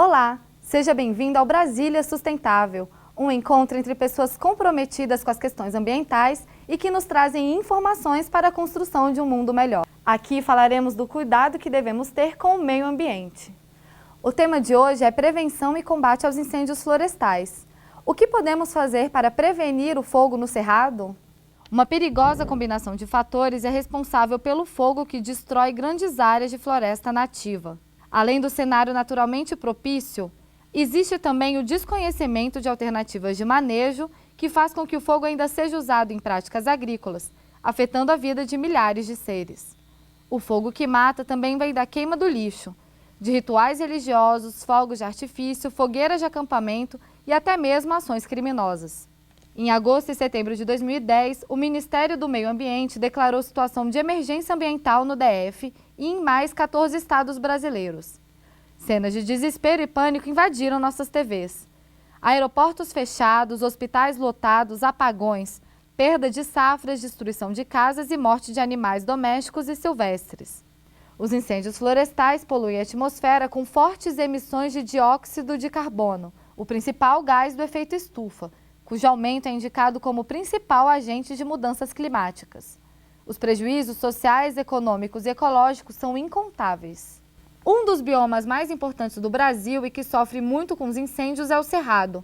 Olá, seja bem-vindo ao Brasília Sustentável, um encontro entre pessoas comprometidas com as questões ambientais e que nos trazem informações para a construção de um mundo melhor. Aqui falaremos do cuidado que devemos ter com o meio ambiente. O tema de hoje é prevenção e combate aos incêndios florestais. O que podemos fazer para prevenir o fogo no cerrado? Uma perigosa combinação de fatores é responsável pelo fogo que destrói grandes áreas de floresta nativa. Além do cenário naturalmente propício, existe também o desconhecimento de alternativas de manejo que faz com que o fogo ainda seja usado em práticas agrícolas, afetando a vida de milhares de seres. O fogo que mata também vem da queima do lixo, de rituais religiosos, fogos de artifício, fogueiras de acampamento e até mesmo ações criminosas. Em agosto e setembro de 2010, o Ministério do Meio Ambiente declarou situação de emergência ambiental no DF e em mais 14 estados brasileiros. Cenas de desespero e pânico invadiram nossas TVs. Aeroportos fechados, hospitais lotados, apagões, perda de safras, destruição de casas e morte de animais domésticos e silvestres. Os incêndios florestais poluem a atmosfera com fortes emissões de dióxido de carbono, o principal gás do efeito estufa, cujo aumento é indicado como principal agente de mudanças climáticas. Os prejuízos sociais, econômicos e ecológicos são incontáveis. Um dos biomas mais importantes do Brasil e que sofre muito com os incêndios é o Cerrado.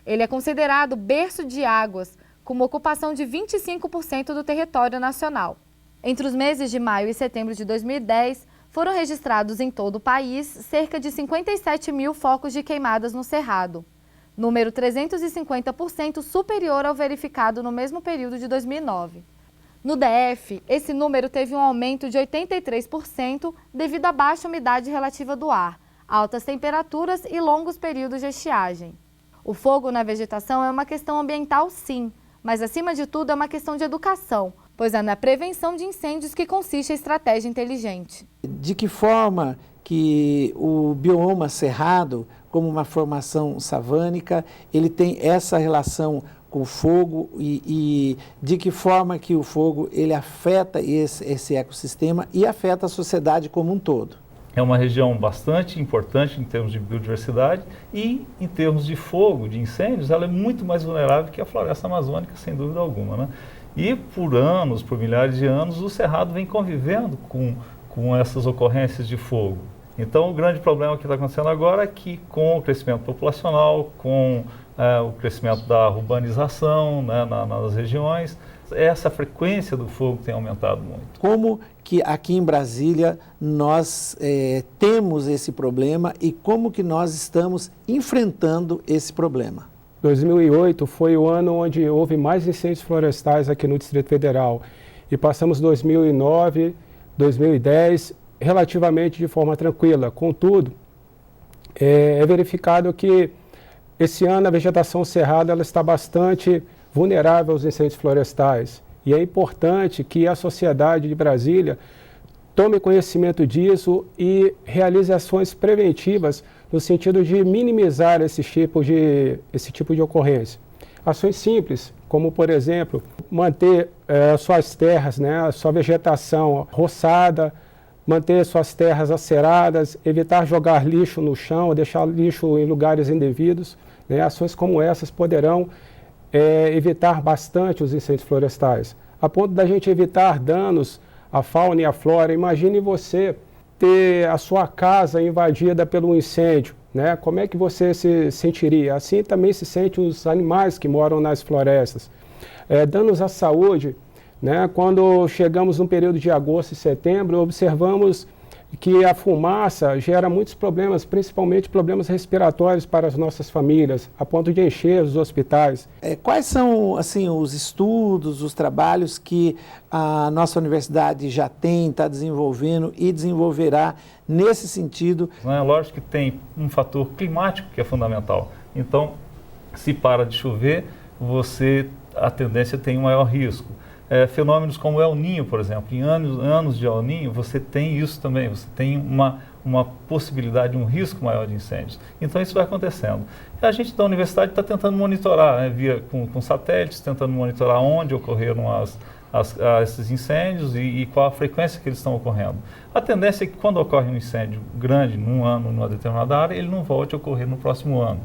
Ele é considerado berço de águas, com uma ocupação de 25% do território nacional. Entre os meses de maio e setembro de 2010, foram registrados em todo o país cerca de 57 mil focos de queimadas no Cerrado, número 350% superior ao verificado no mesmo período de 2009. No DF, esse número teve um aumento de 83% devido à baixa umidade relativa do ar, altas temperaturas e longos períodos de estiagem. O fogo na vegetação é uma questão ambiental, sim, mas acima de tudo é uma questão de educação, pois é na prevenção de incêndios que consiste a estratégia inteligente. De que forma que o bioma cerrado, como uma formação savânica, ele tem essa relação com o fogo e de que forma que o fogo ele afeta esse ecossistema e afeta a sociedade como um todo? É uma região bastante importante em termos de biodiversidade e em termos de fogo, de incêndios, ela é muito mais vulnerável que a floresta amazônica, sem dúvida alguma, né? E por anos, por milhares de anos, o Cerrado vem convivendo com essas ocorrências de fogo. Então, o grande problema que está acontecendo agora é que, com o crescimento populacional, com o crescimento da urbanização, né, nas regiões, essa frequência do fogo tem aumentado muito. Como que aqui em Brasília nós temos esse problema e como que nós estamos enfrentando esse problema? 2008 foi o ano onde houve mais incêndios florestais aqui no Distrito Federal e passamos 2009, 2010 relativamente de forma tranquila. Contudo, é verificado que esse ano a vegetação cerrada ela está bastante vulnerável aos incêndios florestais e é importante que a sociedade de Brasília tome conhecimento disso e realize ações preventivas no sentido de minimizar esse tipo de ocorrência. Ações simples, como por exemplo, manter suas terras, né, a sua vegetação roçada, manter suas terras aceradas, evitar jogar lixo no chão, deixar lixo em lugares indevidos. Né? Ações como essas poderão evitar bastante os incêndios florestais, a ponto da gente evitar danos à fauna e à flora. Imagine você ter a sua casa invadida pelo incêndio, né? Como é que você se sentiria? Assim também se sentem os animais que moram nas florestas. Danos à saúde, né? Quando chegamos no período de agosto e setembro, observamos que a fumaça gera muitos problemas, principalmente problemas respiratórios para as nossas famílias, a ponto de encher os hospitais. Quais são assim, os estudos, os trabalhos que a nossa universidade já tem, está desenvolvendo e desenvolverá nesse sentido? É lógico que tem um fator climático que é fundamental. Então, se para de chover, a tendência tem um maior risco. Fenômenos como o El Niño, por exemplo, em anos de El Niño, você tem isso também, você tem uma possibilidade, um risco maior de incêndios. Então isso vai acontecendo. E a gente da universidade está tentando monitorar, né, com satélites, tentando monitorar onde ocorreram a esses incêndios e qual a frequência que eles estão ocorrendo. A tendência é que quando ocorre um incêndio grande num ano, numa determinada área, ele não volte a ocorrer no próximo ano.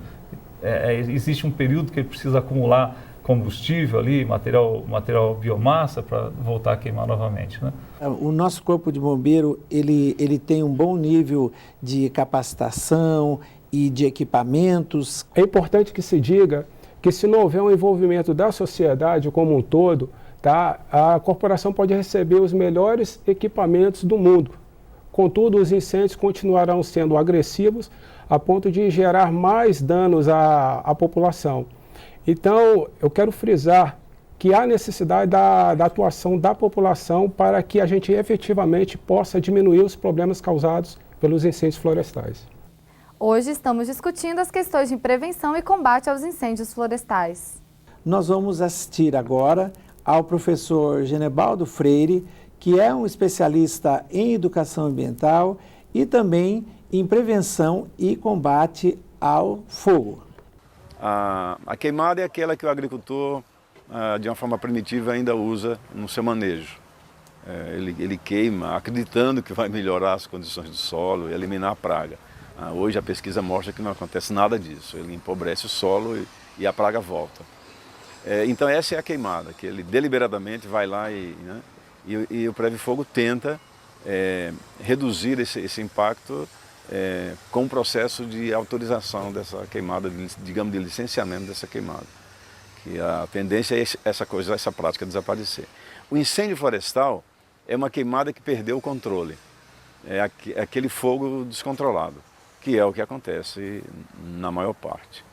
Existe um período que ele precisa acumular combustível ali, material biomassa, para voltar a queimar novamente, né? O nosso corpo de bombeiro, ele tem um bom nível de capacitação e de equipamentos. É importante que se diga que se não houver um envolvimento da sociedade como um todo, tá, a corporação pode receber os melhores equipamentos do mundo. Contudo, os incêndios continuarão sendo agressivos a ponto de gerar mais danos à população. Então, eu quero frisar que há necessidade da atuação da população para que a gente efetivamente possa diminuir os problemas causados pelos incêndios florestais. Hoje estamos discutindo as questões de prevenção e combate aos incêndios florestais. Nós vamos assistir agora ao professor Genebaldo Freire, que é um especialista em educação ambiental e também em prevenção e combate ao fogo. A queimada é aquela que o agricultor, de uma forma primitiva, ainda usa no seu manejo. Ele queima acreditando que vai melhorar as condições do solo e eliminar a praga. Hoje a pesquisa mostra que não acontece nada disso. Ele empobrece o solo e a praga volta. Então essa é a queimada, que ele deliberadamente vai lá e o Preve Fogo tenta reduzir esse impacto com o processo de autorização dessa queimada, digamos, de licenciamento dessa queimada. Que a tendência é essa prática desaparecer. O incêndio florestal é uma queimada que perdeu o controle. É aquele fogo descontrolado, que é o que acontece na maior parte.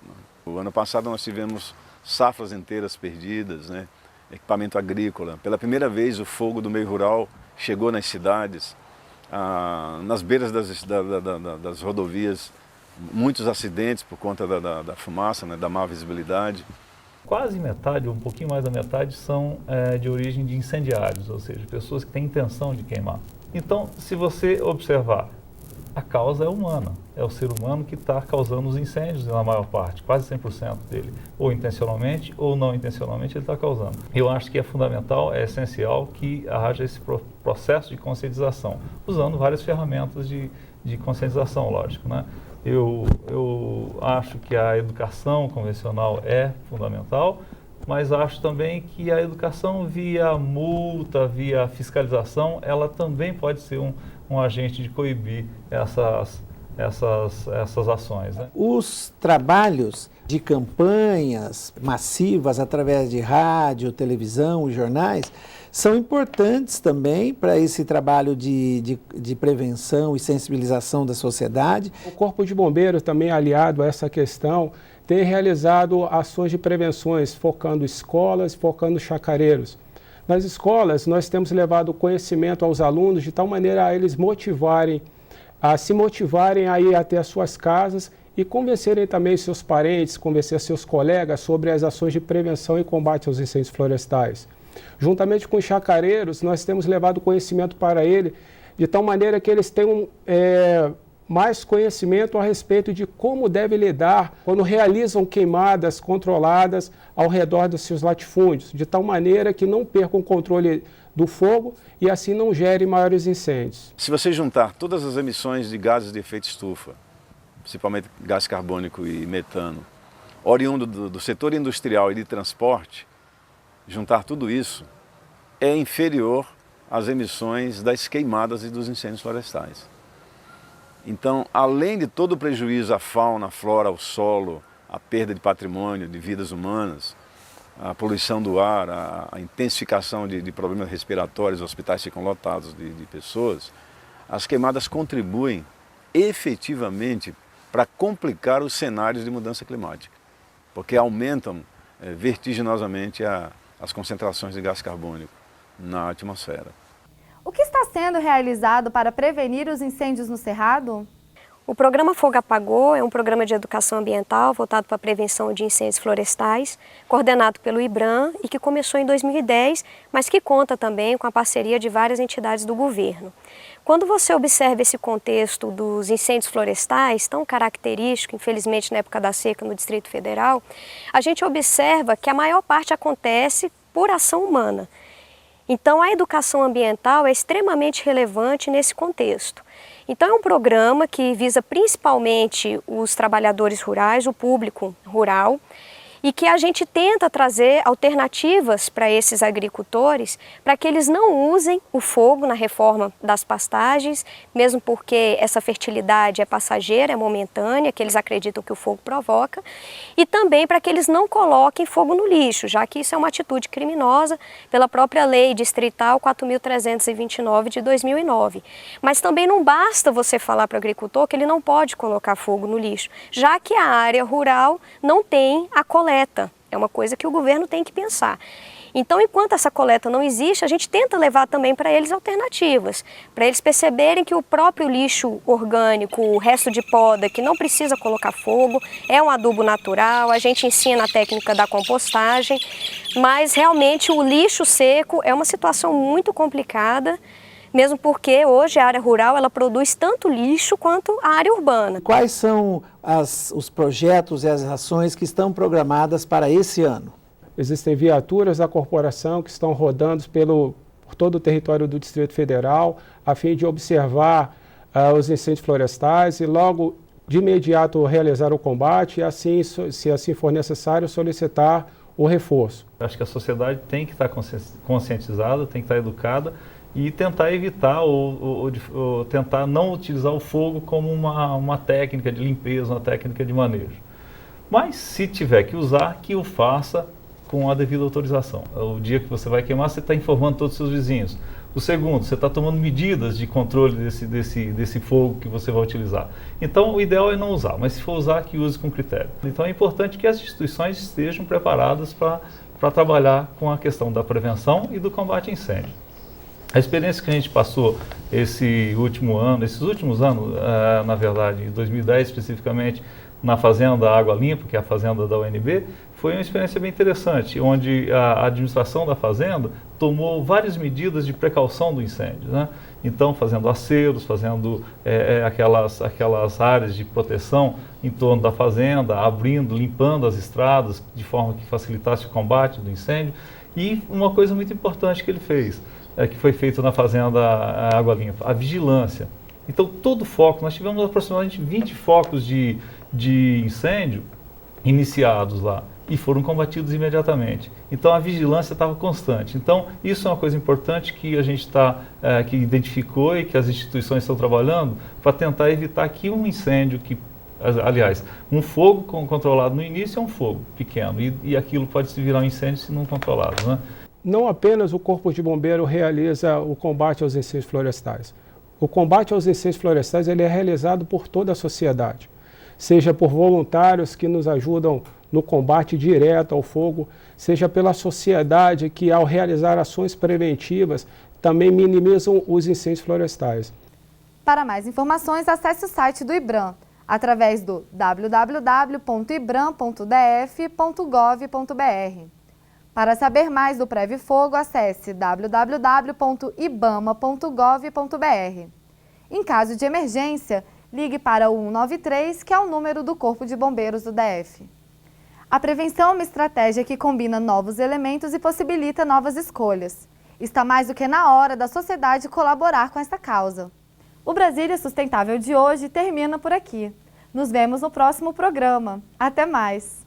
O ano passado nós tivemos safras inteiras perdidas, né? Equipamento agrícola. Pela primeira vez o fogo do meio rural chegou nas cidades. Nas beiras das rodovias, muitos acidentes por conta da fumaça, né, da má visibilidade. Quase metade, ou um pouquinho mais da metade, são de origem de incendiários, ou seja, pessoas que têm intenção de queimar. Então, se você observar, a causa é humana, é o ser humano que está causando os incêndios na maior parte, quase 100% dele, ou intencionalmente ou não intencionalmente ele está causando. Eu acho que é fundamental, é essencial que haja esse processo de conscientização, usando várias ferramentas de conscientização, lógico, né? Eu acho que a educação convencional é fundamental, mas acho também que a educação via multa, via fiscalização, ela também pode ser um agente de coibir essas ações, né? Os trabalhos de campanhas massivas através de rádio, televisão e jornais são importantes também para esse trabalho de prevenção e sensibilização da sociedade. O Corpo de Bombeiros, também aliado a essa questão, tem realizado ações de prevenções, focando escolas, focando chacareiros. Nas escolas, nós temos levado conhecimento aos alunos de tal maneira a eles se motivarem a ir até as suas casas e convencerem também seus parentes, convencer seus colegas sobre as ações de prevenção e combate aos incêndios florestais. Juntamente com os chacareiros, nós temos levado conhecimento para ele de tal maneira que eles tenham mais conhecimento a respeito de como devem lidar quando realizam queimadas controladas ao redor dos seus latifúndios, de tal maneira que não percam o controle do fogo e assim não gerem maiores incêndios. Se você juntar todas as emissões de gases de efeito estufa, principalmente gás carbônico e metano, oriundo do setor industrial e de transporte, juntar tudo isso é inferior às emissões das queimadas e dos incêndios florestais. Então, além de todo o prejuízo à fauna, à flora, ao solo, a perda de patrimônio, de vidas humanas, a poluição do ar, a intensificação de problemas respiratórios, os hospitais ficam lotados de pessoas, as queimadas contribuem efetivamente para complicar os cenários de mudança climática, porque aumentam vertiginosamente as concentrações de gás carbônico na atmosfera. O que está sendo realizado para prevenir os incêndios no Cerrado? O programa Fogo Apagou é um programa de educação ambiental voltado para a prevenção de incêndios florestais, coordenado pelo IBRAM e que começou em 2010, mas que conta também com a parceria de várias entidades do governo. Quando você observa esse contexto dos incêndios florestais, tão característico, infelizmente na época da seca no Distrito Federal, a gente observa que a maior parte acontece por ação humana. Então, a educação ambiental é extremamente relevante nesse contexto. Então, é um programa que visa principalmente os trabalhadores rurais, o público rural, e que a gente tenta trazer alternativas para esses agricultores, para que eles não usem o fogo na reforma das pastagens, mesmo porque essa fertilidade é passageira, é momentânea, que eles acreditam que o fogo provoca, e também para que eles não coloquem fogo no lixo, já que isso é uma atitude criminosa pela própria Lei Distrital 4.329 de 2009. Mas também não basta você falar para o agricultor que ele não pode colocar fogo no lixo, já que a área rural não tem a coleta. É uma coisa que o governo tem que pensar. Então, enquanto essa coleta não existe, a gente tenta levar também para eles alternativas, para eles perceberem que o próprio lixo orgânico, o resto de poda, que não precisa colocar fogo, é um adubo natural, a gente ensina a técnica da compostagem, mas realmente o lixo seco é uma situação muito complicada, mesmo porque hoje a área rural ela produz tanto lixo quanto a área urbana. Quais são os projetos e as ações que estão programadas para esse ano? Existem viaturas da corporação que estão rodando por todo o território do Distrito Federal, a fim de observar os incêndios florestais e logo de imediato realizar o combate e assim, se assim for necessário, solicitar o reforço. Acho que a sociedade tem que estar conscientizada, tem que estar educada e tentar evitar ou tentar não utilizar o fogo como uma técnica de limpeza, uma técnica de manejo. Mas se tiver que usar, que o faça com a devida autorização. O dia que você vai queimar, você está informando todos os seus vizinhos. O segundo, você está tomando medidas de controle desse fogo que você vai utilizar. Então, o ideal é não usar, mas se for usar, que use com critério. Então, é importante que as instituições estejam preparadas para trabalhar com a questão da prevenção e do combate a incêndio. A experiência que a gente passou esses últimos anos, na verdade, em 2010 especificamente, na Fazenda Água Limpa, que é a fazenda da UNB, foi uma experiência bem interessante, onde a administração da fazenda tomou várias medidas de precaução do incêndio, né? Então, fazendo aceros, fazendo aquelas áreas de proteção em torno da fazenda, abrindo, limpando as estradas de forma que facilitasse o combate do incêndio. E uma coisa muito importante que ele fez, que foi feito na Fazenda Água Limpa, a vigilância. Então, todo foco, nós tivemos aproximadamente 20 focos de incêndio iniciados lá e foram combatidos imediatamente. Então, a vigilância estava constante. Então, isso é uma coisa importante que a gente que identificou e que as instituições estão trabalhando para tentar evitar que um incêndio, aliás, um fogo controlado no início é um fogo pequeno e aquilo pode se virar um incêndio se não controlado, né? Não apenas o Corpo de Bombeiro realiza o combate aos incêndios florestais. O combate aos incêndios florestais ele é realizado por toda a sociedade, seja por voluntários que nos ajudam no combate direto ao fogo, seja pela sociedade que, ao realizar ações preventivas, também minimizam os incêndios florestais. Para mais informações, acesse o site do IBRAM, através do www.ibram.df.gov.br. Para saber mais do Preve Fogo, acesse www.ibama.gov.br. Em caso de emergência, ligue para o 193, que é o número do Corpo de Bombeiros do DF. A prevenção é uma estratégia que combina novos elementos e possibilita novas escolhas. Está mais do que na hora da sociedade colaborar com esta causa. O Brasília Sustentável de hoje termina por aqui. Nos vemos no próximo programa. Até mais!